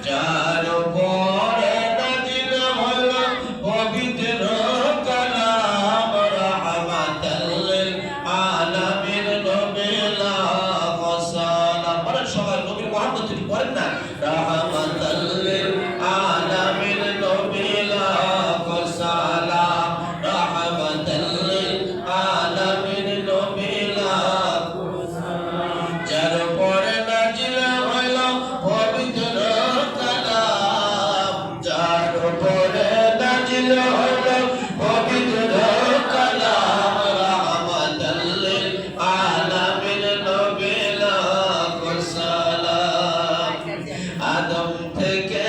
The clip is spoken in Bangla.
যার উপরে নাজিল হলো পবিত্র কালাম রাহমাতাল লিল আলামিন নবী লাহ সালাম। বলেন সবাই নবীর মুহাম্মদ তিনি বলেন না রাহমাতাল লিল আলামিন নবী লাহ সালাম রাহমাতাল লিল আলামিন নবী লাহ সালাম। যার উপরে নাজিল হলো পবিত্র কালাম, যার উপরে নাজিল হলো পবিত্র কালাম রাহমাতাল লিল আলামিন নবী লাহ সালাম। আদম থেকে